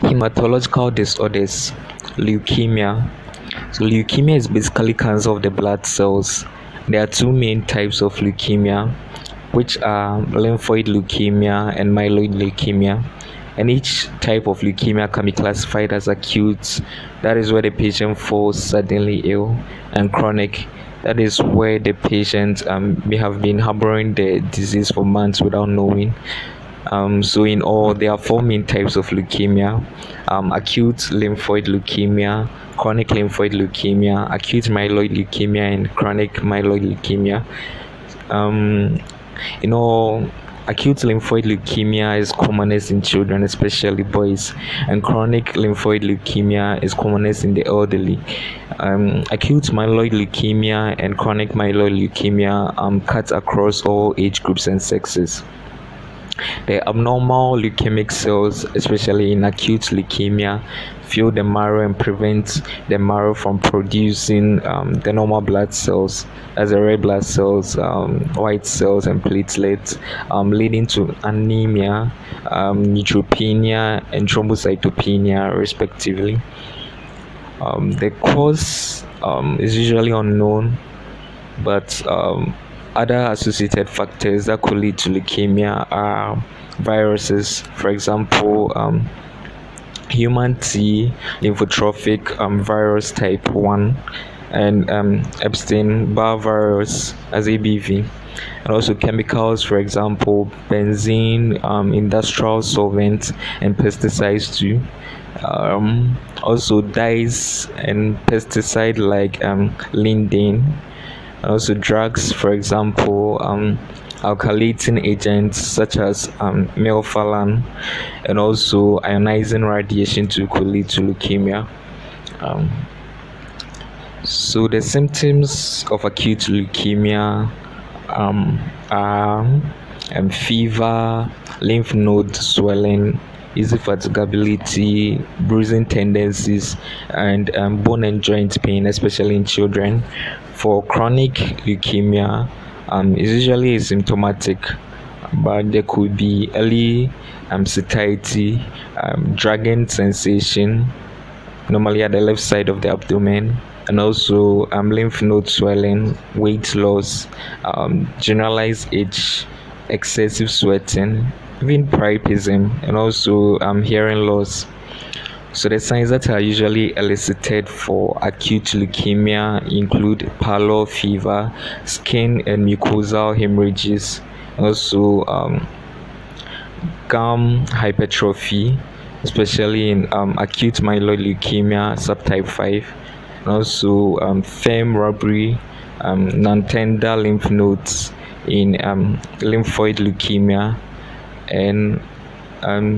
Hematological disorders, leukemia. So leukemia is basically cancer of the blood cells. There are two main types of leukemia, which are lymphoid leukemia and myeloid leukemia. And each type of leukemia can be classified as acute, that is where the patient falls suddenly ill, and chronic, that is where the patient may have been harboring the disease for months without knowing. So in all, there are four main types of leukemia: acute lymphoid leukemia, chronic lymphoid leukemia, acute myeloid leukemia, and chronic myeloid leukemia. Um, you know, acute lymphoid leukemia is commonest in children, especially boys, and chronic lymphoid leukemia is commonest in the elderly. Acute myeloid leukemia and chronic myeloid leukemia cut across all age groups and sexes. The abnormal leukemic cells, especially in acute leukemia, fill the marrow and prevent the marrow from producing the normal blood cells, as the red blood cells, white cells, and platelets, leading to anemia, neutropenia, and thrombocytopenia, respectively. The cause is usually unknown, but other associated factors that could lead to leukemia are viruses, for example, human T lymphotrophic virus type 1, and Epstein-Barr virus as ABV, and also chemicals, for example, benzene, industrial solvents, and pesticides too. Also dyes and pesticide like linden, and also drugs, for example, alkylating agents such as melphalan, and also ionizing radiation too could lead to leukemia. Um, so the symptoms of acute leukemia are fever, lymph node swelling, easy fatigability, bruising tendencies, and bone and joint pain, especially in children. For chronic leukemia, it's usually asymptomatic, but there could be early satiety, dragging sensation, normally at the left side of the abdomen, and also lymph node swelling, weight loss, generalized itch, excessive sweating, even priapism, and also hearing loss. So the signs that are usually elicited for acute leukemia include pallor, fever, skin and mucosal hemorrhages, also gum hypertrophy, especially in acute myeloid leukemia subtype 5, and also firm rubbery, non-tender lymph nodes in lymphoid leukemia, and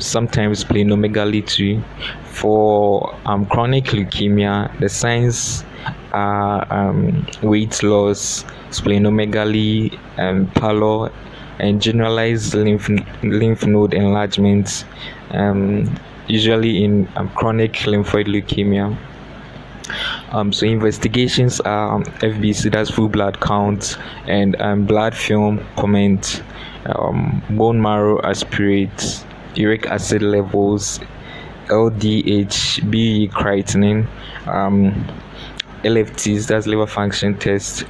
sometimes splenomegaly too. For chronic leukemia, the signs are weight loss, splenomegaly, pallor, and generalized lymph node enlargement, usually in chronic lymphoid leukemia. So investigations are FBC, that's full blood count, and blood film comment, bone marrow aspirate, uric acid levels, LDH, BE creatinine, LFTs, that's liver function test,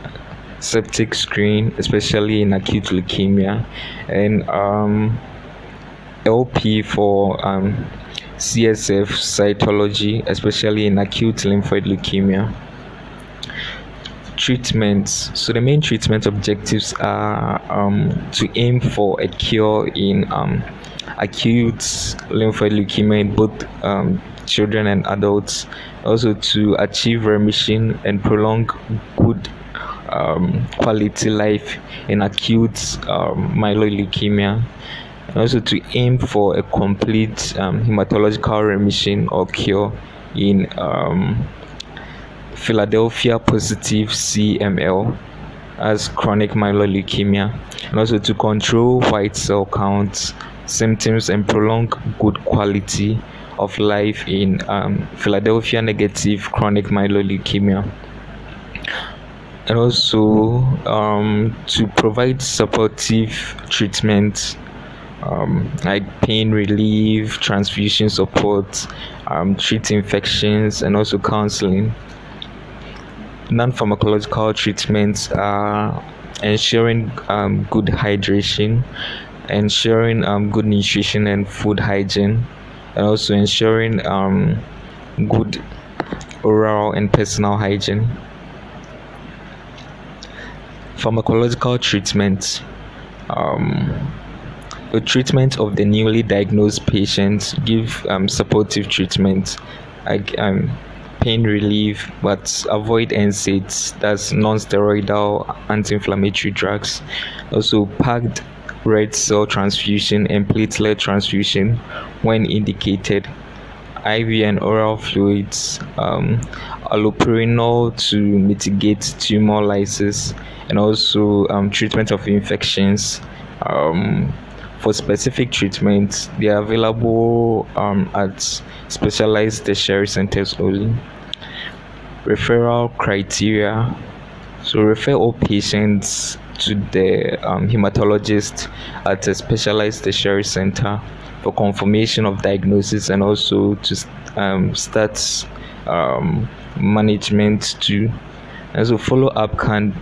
septic screen, especially in acute leukemia, and LP for CSF cytology, especially in acute lymphoid leukemia. Treatments. So the main treatment objectives are to aim for a cure in acute lymphoid leukemia in both children and adults, also to achieve remission and prolong good quality life in acute myeloid leukemia, and also to aim for a complete hematological remission or cure in Philadelphia positive CML as chronic myeloid leukemia, and also to control white cell counts, symptoms, and prolong good quality of life in Philadelphia negative chronic myeloid leukemia, and also to provide supportive treatment like pain relief, transfusion support, treat infections, and also counseling. Non-pharmacological treatments are ensuring good hydration, ensuring good nutrition and food hygiene, and also ensuring good oral and personal hygiene. Pharmacological treatment. Um, the treatment of the newly diagnosed patients give supportive treatment like pain relief, but avoid NSAIDs, that's non-steroidal anti-inflammatory drugs. Also, packed red cell transfusion and platelet transfusion when indicated. IV and oral fluids, allopurinol to mitigate tumor lysis, and also treatment of infections. Um, for specific treatments, they are available at specialized tertiary centers only. Referral criteria. So refer all patients to the hematologist at a specialized tertiary center for confirmation of diagnosis and also to start management too. And so follow-up can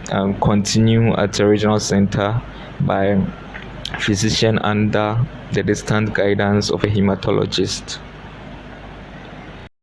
continue at a regional center by physician under the distant guidance of a hematologist.